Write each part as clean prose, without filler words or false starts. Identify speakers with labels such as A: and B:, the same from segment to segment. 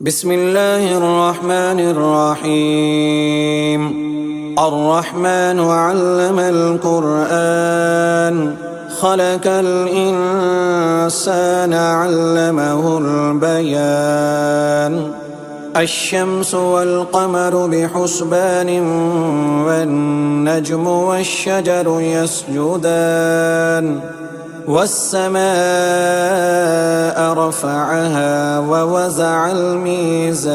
A: بسم الله الرحمن الرحيم. الرحمن علم القرآن خلق الإنسان علمه البيان. الشمس والقمر بحسبان والنجم والشجر يسجدان والسماء رفعها ووزع الميزان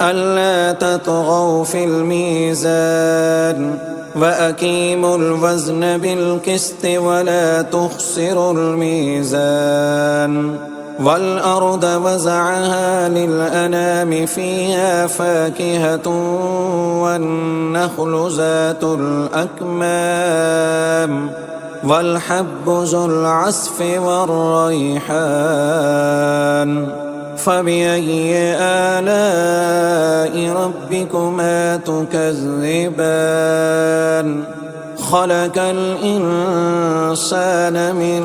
A: ألا تطغوا في الميزان وأقيموا الوزن بالقسط ولا تخسروا الميزان. والأرض وزعها للأنام فيها فاكهة والنخل ذات الأكمام والحب ذو العصف والريحان. فبأي آلاء ربكما تكذبان؟ خلق الإنسان من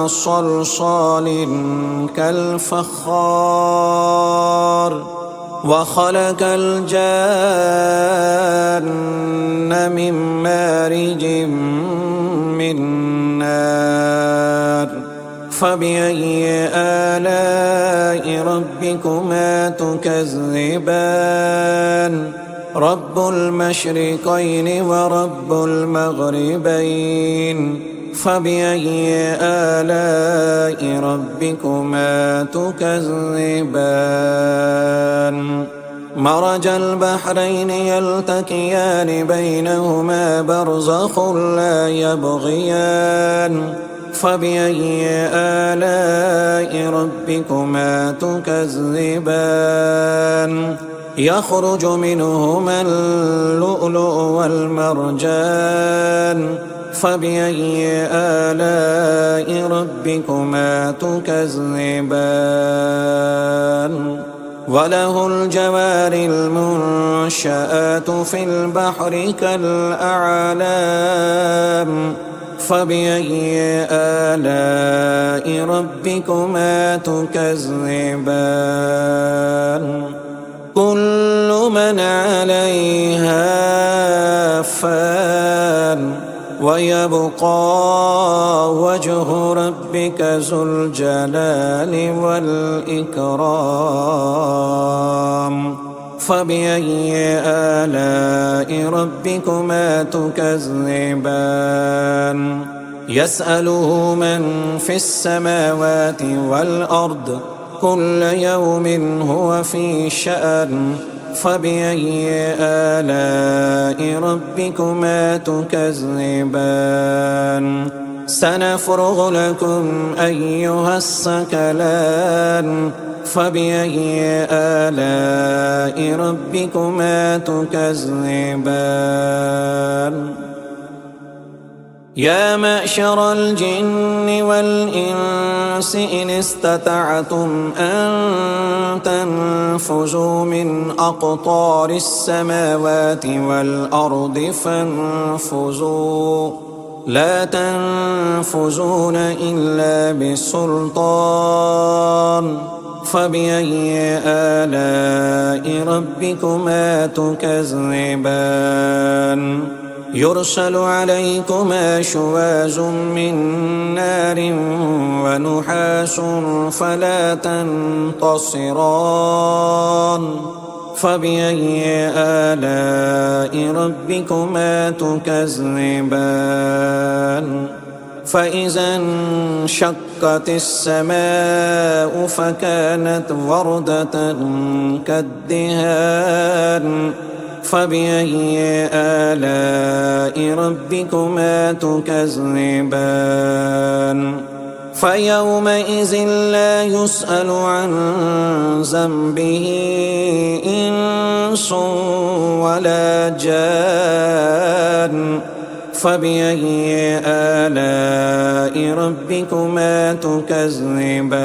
A: صلصال كالفخار وخلق الجان من مارج من نار. فبأي آلاء ربكما تكذبان؟ رب المشرقين ورب المغربين. فبأي آلاء ربكما تكذبان؟ مرج البحرين يلتقيان بينهما برزخ لا يبغيان. فبأي آلاء ربكما تكذبان؟ يخرج منهما اللؤلؤ والمرجان. فبأي آلاء ربكما تكذبان؟ وله الجوار المنشآت في البحر كالأعلام. فبأي آلاء ربكما تكذبان؟ كل من عليها فان ويبقى وجه ربك ذو الجلال والإكرام. فبأي آلاء ربكما تكذبان؟ يسأله من في السماوات والأرض كل يوم هو في شأن. فبأي آلاء ربكما تكذبان؟ سنفرغ لكم أيها الثقلان. فبأي آلاء ربكما تكذبان؟ يا معشر الجن والإنس إن استطعتم أن تنفذوا من أقطار السماوات والأرض فانفذوا لا تنفذون إلا بسلطان. فبأي آلاء ربكما تكذبان؟ يرسل عليكما شواظ من نار ونحاس فلا تنتصران. فبأي آلاء ربكما تكذبان؟ فإذا انشقت السماء فكانت وردة كالدهان. فبأي آلاء ربكما تكذبان؟ فيومئذ لا يسأل عن ذنبه إنس ولا جان. فبأي آلاء ربكما تكذبان؟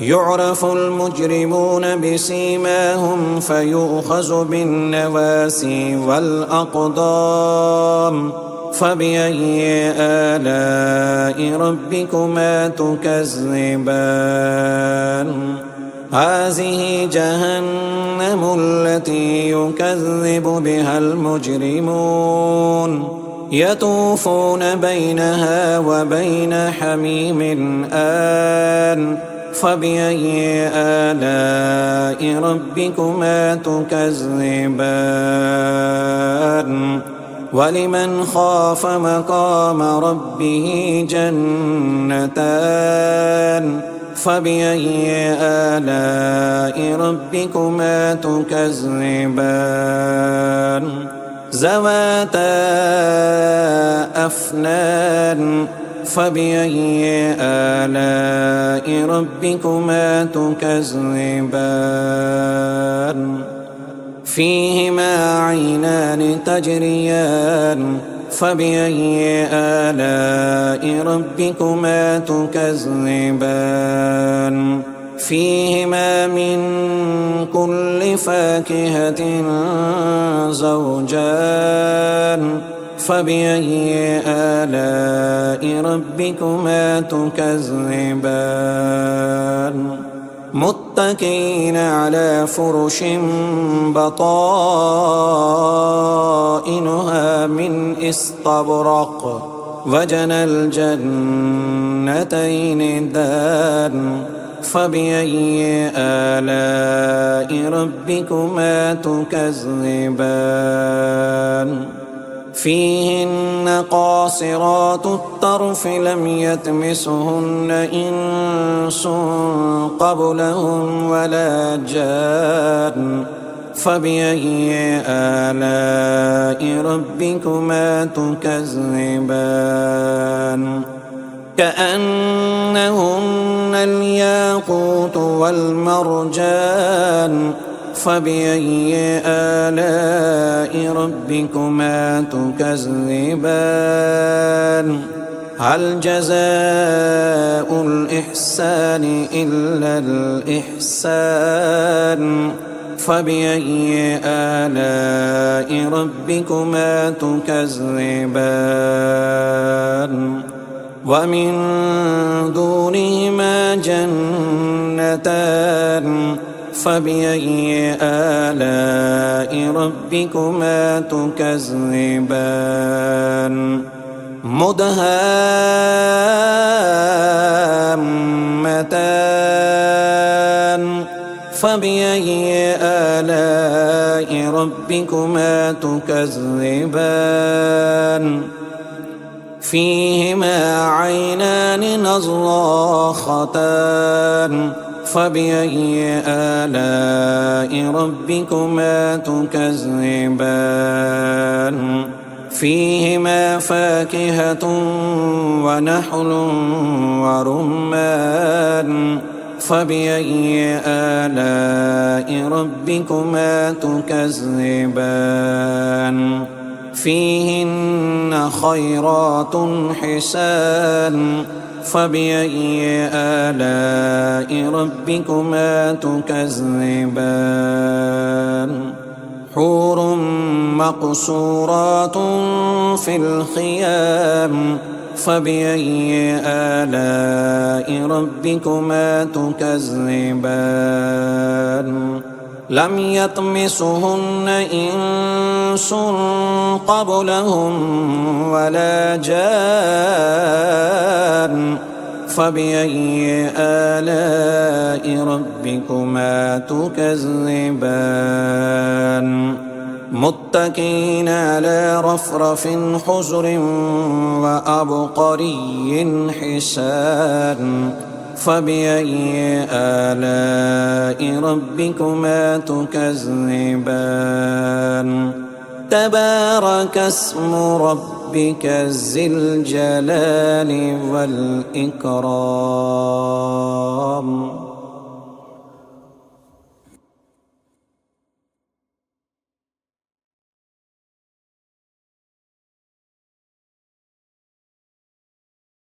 A: يعرف المجرمون بسيماهم فيؤخذ بالنواسي والأقدام. فبأي آلاء ربكما تكذبان هذه جهنم التي يكذب بها المجرمون يطوفون بينها وبين حميم آن فبأي آلاء ربكما تكذبان ولمن خاف مقام ربه جنتان فبأي آلاء ربكما تكذبان ذواتا أفنان فبأي آلاء ربكما تكذبان فيهما عينان تجريان فبأي آلاء ربكما تكذبان فيهما من كل فاكهة زوجان فبأي آلاء ربكما تكذبان متكئين على فرش بطائنها من استبرق وجنى الجنتين دان فبأي آلاء ربكما تكذبان فيهن قاصرات الطرف لم يطمثهن إنس قبلهم ولا جان فبأي آلاء ربكما تكذبان كأنهن الياقوت والمرجان فبأي آلاء ربكما تكذبان هل جزاء الإحسان إلا الإحسان فبأي آلاء ربكما تكذبان ومن دونهما جنتان فبأي آلاء ربكما تكذبان مدهامتان فبأي آلاء ربكما تكذبان فيهما عينان نضاختان فبأي آلاء ربكما تكذبان فيهما فاكهة ونحل ورمان فبأي آلاء ربكما تكذبان فيهن خيرات حسان فبأي آلاء ربكما تكذبان حور مقصورات في الخيام فبأي آلاء ربكما تكذبان لم يطمثهن إنس قبلهم ولا جان فبأي آلاء ربكما تكذبان متكئين على رفرف خضر وعبقري حسان فبأي آلاء ربكما تكذبان تبارك اسم ربك ذي الجلال والإكرام